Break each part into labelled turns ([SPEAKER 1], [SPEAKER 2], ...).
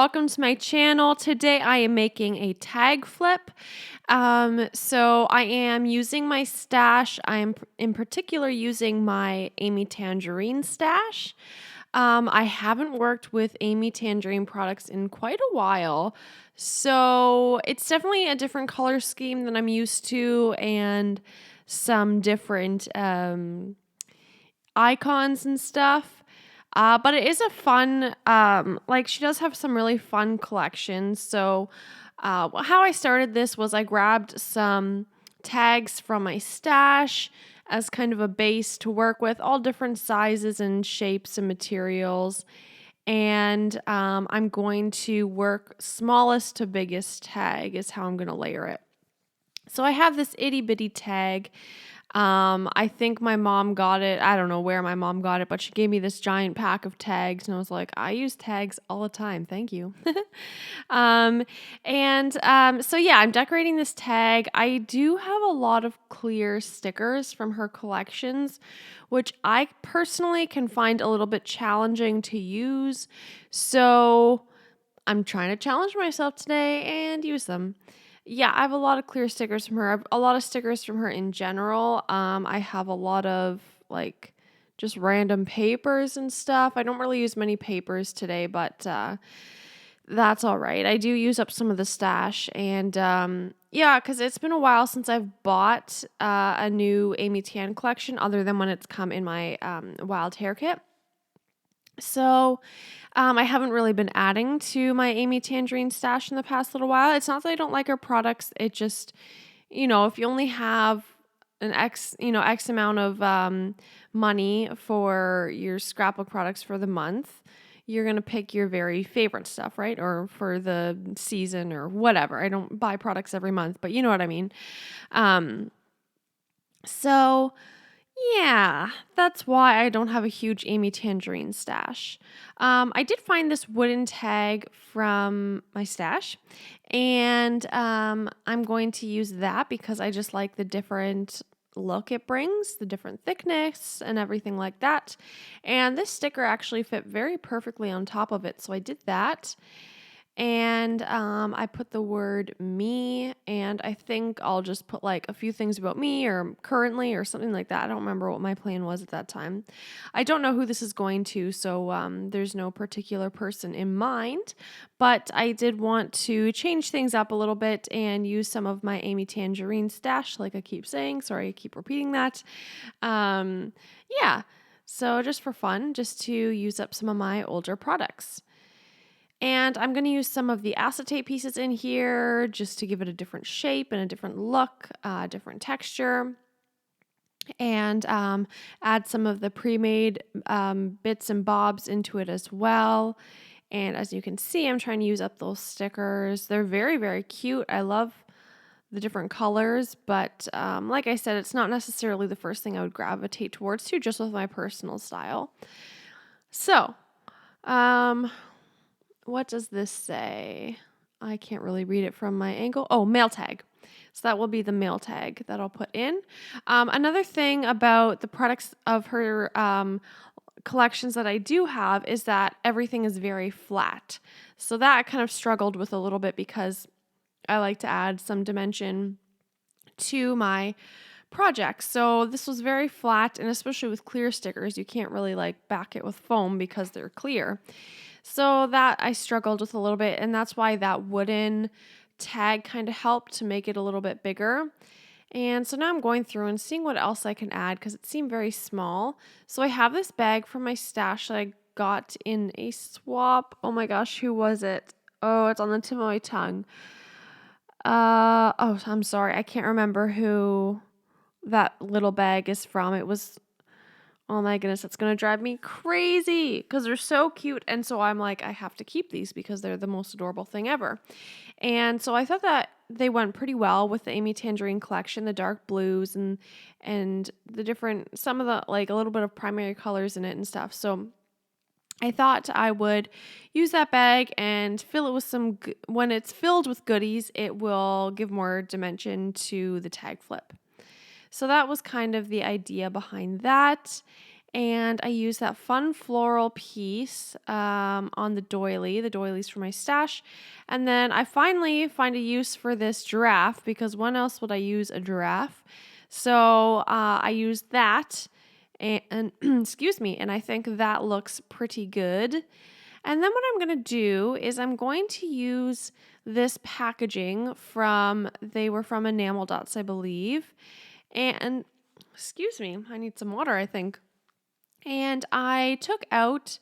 [SPEAKER 1] welcome to my channel. Today I am making a tag flip. So I am using my stash. I am in particular using my Amy Tangerine stash. I haven't worked with Amy Tangerine products in quite a while, so it's definitely a different color scheme than I'm used to and some different icons and stuff. But it is a fun, she does have some really fun collections. So, how I started this was I grabbed some tags from my stash as kind of a base to work with, all different sizes and shapes and materials. And I'm going to work smallest to biggest tag, is how I'm going to layer it. So I have this itty bitty tag. I think my mom got it. I don't know where my mom got it, but she gave me this giant pack of tags, and I was like, I use tags all the time. Thank you. So yeah, I'm decorating this tag. I do have a lot of clear stickers from her collections, which I personally can find a little bit challenging to use. So I'm trying to challenge myself today and use them. Yeah, I have a lot of clear stickers from her. I have a lot of stickers from her in general. I have a lot of just random papers and stuff. I don't really use many papers today, but that's all right. I do use up some of the stash, and yeah, because it's been a while since I've bought a new Amy Tan collection, other than when it's come in my wild hair kit. So, I haven't really been adding to my Amy Tangerine stash in the past little while. It's not that I don't like her products. It just, if you only have an X amount of money for your scrapbook products for the month, you're going to pick your very favorite stuff, right? Or for the season or whatever. I don't buy products every month, but you know what I mean. Um, so yeah, that's why I don't have a huge Amy Tangerine stash. I did find this wooden tag from my stash, and I'm going to use that because I just like the different look it brings, the different thickness and everything like that. And this sticker actually fit very perfectly on top of it, so I did that. And I put the word me, and I think I'll just put like a few things about me or currently or something like that. I don't remember what my plan was at that time. I don't know who this is going to, so there's no particular person in mind, but I did want to change things up a little bit and use some of my Amy Tangerine stash, like I keep saying. Sorry, I keep repeating that. Um, yeah, so just for fun, just to use up some of my older products. And I'm going to use some of the acetate pieces in here just to give it a different shape and a different look, different texture. And add some of the pre-made bits and bobs into it as well. And as you can see, I'm trying to use up those stickers. They're very, very cute. I love the different colors, but like I said, it's not necessarily the first thing I would gravitate towards too, just with my personal style. So, what does this say? I can't really read it from my angle. Oh, mail tag. So that will be the mail tag that I'll put in. Another thing about the products of her collections that I do have is that everything is very flat. So that I kind of struggled with a little bit because I like to add some dimension to my projects. So this was very flat, and especially with clear stickers, you can't really back it with foam because they're clear. So that I struggled with a little bit, and that's why that wooden tag kind of helped to make it a little bit bigger. And so now I'm going through and seeing what else I can add because it seemed very small. So I have this bag from my stash that I got in a swap. Oh my gosh, who was it? Oh, it's on the tip of my tongue. Oh, I'm sorry. I can't remember who that little bag is from. It was, oh my goodness, it's going to drive me crazy because they're so cute. And so I'm like, I have to keep these because they're the most adorable thing ever. And so I thought that they went pretty well with the Amy Tangerine collection, the dark blues and the different, some of the, a little bit of primary colors in it and stuff. So I thought I would use that bag and fill it with some, when it's filled with goodies, it will give more dimension to the tag flip. So that was kind of the idea behind that. and I use that fun floral piece on the doily. The doily's for my stash. And then I finally find a use for this giraffe, because when else would I use a giraffe? So I use that and excuse me, and I think that looks pretty good. And then what I'm going to do is I'm going to use this packaging they were from Enamel Dots, I believe. And excuse me, I need some water, I think. And I took out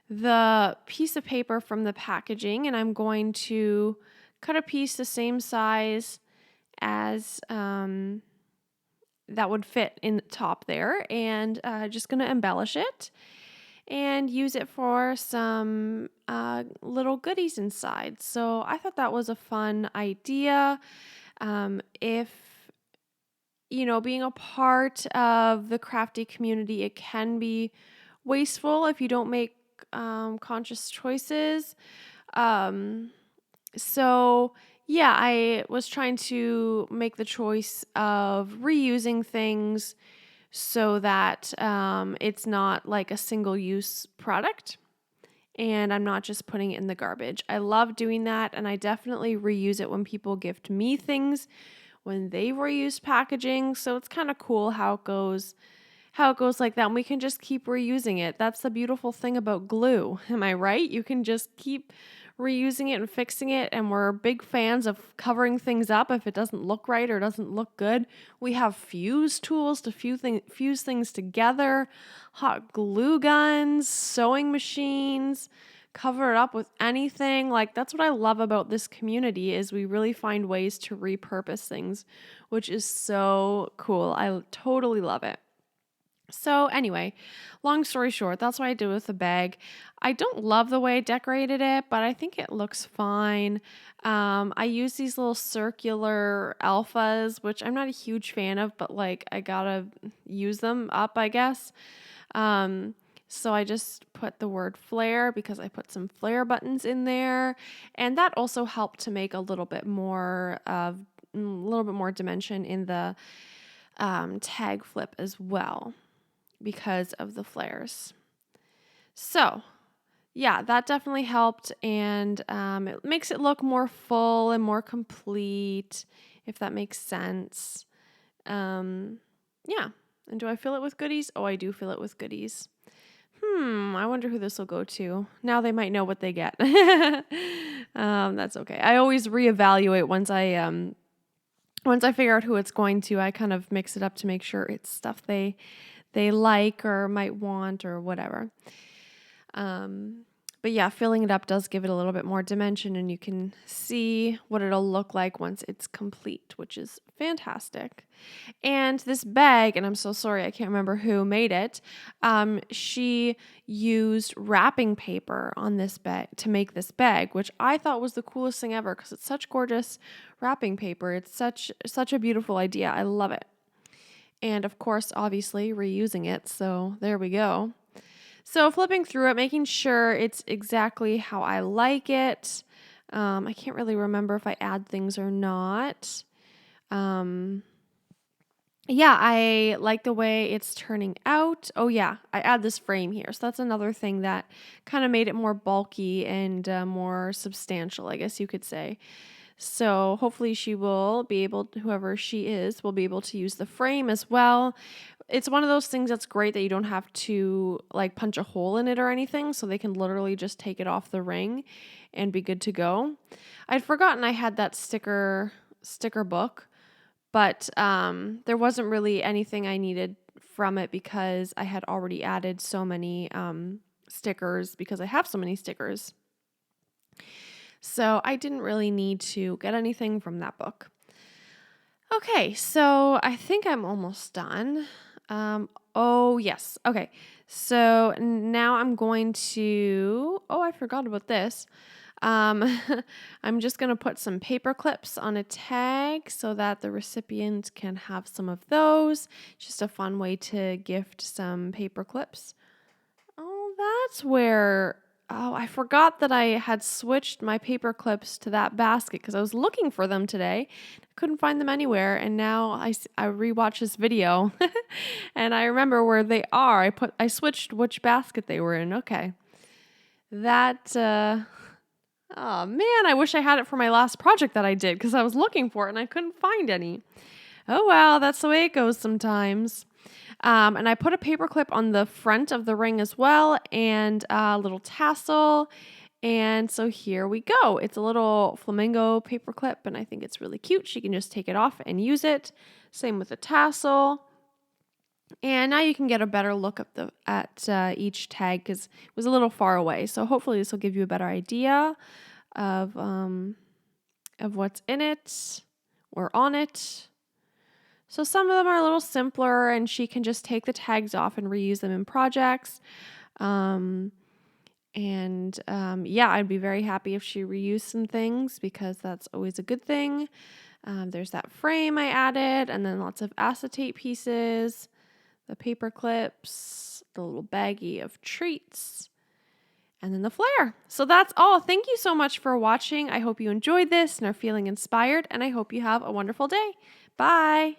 [SPEAKER 1] the piece of paper from the packaging, and I'm going to cut a piece the same size as that would fit in the top there, and just going to embellish it and use it for some little goodies inside. So I thought that was a fun idea. If being a part of the crafty community, it can be wasteful if you don't make conscious choices. Um, so, yeah, I was trying to make the choice of reusing things so that it's not like a single use product and I'm not just putting it in the garbage. I love doing that, and I definitely reuse it when people gift me things when they've reused packaging. So it's kind of cool how it goes like that. And we can just keep reusing it. That's the beautiful thing about glue. Am I right? You can just keep reusing it and fixing it. And we're big fans of covering things up if it doesn't look right or doesn't look good. We have fuse tools to fuse things together, hot glue guns, sewing machines, cover it up with anything. Like, that's what I love about this community, is we really find ways to repurpose things, which is so cool. I totally love it. So anyway, long story short, that's what I did with the bag. I don't love the way I decorated it, but I think it looks fine. I use these little circular alphas, which I'm not a huge fan of, but like I gotta use them up, I guess. So I just put the word flare because I put some flare buttons in there, and that also helped to make a little bit more dimension in the tag flip as well, because of the flares. So, yeah, that definitely helped, and it makes it look more full and more complete, if that makes sense. Yeah. And do I fill it with goodies? Oh, I do fill it with goodies. I wonder who this will go to. Now they might know what they get. That's okay. I always reevaluate once I figure out who it's going to. I kind of mix it up to make sure it's stuff they like or might want or whatever. But yeah, filling it up does give it a little bit more dimension, and you can see what it'll look like once it's complete, which is fantastic. And this bag, and I'm so sorry, I can't remember who made it. She used wrapping paper on this bag to make this bag, which I thought was the coolest thing ever, because it's such gorgeous wrapping paper. It's such a beautiful idea. I love it. And of course, obviously reusing it. So there we go. So flipping through it, making sure it's exactly how I like it. I can't really remember if I add things or not. Yeah, I like the way it's turning out. Oh yeah, I add this frame here. So that's another thing that kind of made it more bulky and more substantial, I guess you could say. So hopefully whoever she is, will be able to use the frame as well. It's one of those things that's great that you don't have to like punch a hole in it or anything. So they can literally just take it off the ring and be good to go. I'd forgotten I had that sticker book, but there wasn't really anything I needed from it because I had already added so many stickers, because I have so many stickers. So I didn't really need to get anything from that book. Okay, so I think I'm almost done. Oh, yes. Okay, so now I'm going to... Oh, I forgot about this. I'm just going to put some paper clips on a tag so that the recipient can have some of those. Just a fun way to gift some paper clips. Oh, that's where Oh, I forgot that I had switched my paper clips to that basket because I was looking for them today. I couldn't find them anywhere, and now I rewatched this video, and I remember where they are. I switched which basket they were in. Okay, that. Oh man, I wish I had it for my last project that I did because I was looking for it and I couldn't find any. Oh well, that's the way it goes sometimes. And I put a paper clip on the front of the ring as well, and a little tassel. And so here we go. It's a little flamingo paper clip, and I think it's really cute. She can just take it off and use it. Same with the tassel. And now you can get a better look at each tag because it was a little far away. So hopefully this will give you a better idea of what's in it or on it. So some of them are a little simpler, and she can just take the tags off and reuse them in projects. Yeah, I'd be very happy if she reused some things because that's always a good thing. There's that frame I added, and then lots of acetate pieces, the paper clips, the little baggie of treats, and then the flare. So that's all. Thank you so much for watching. I hope you enjoyed this and are feeling inspired, and I hope you have a wonderful day. Bye.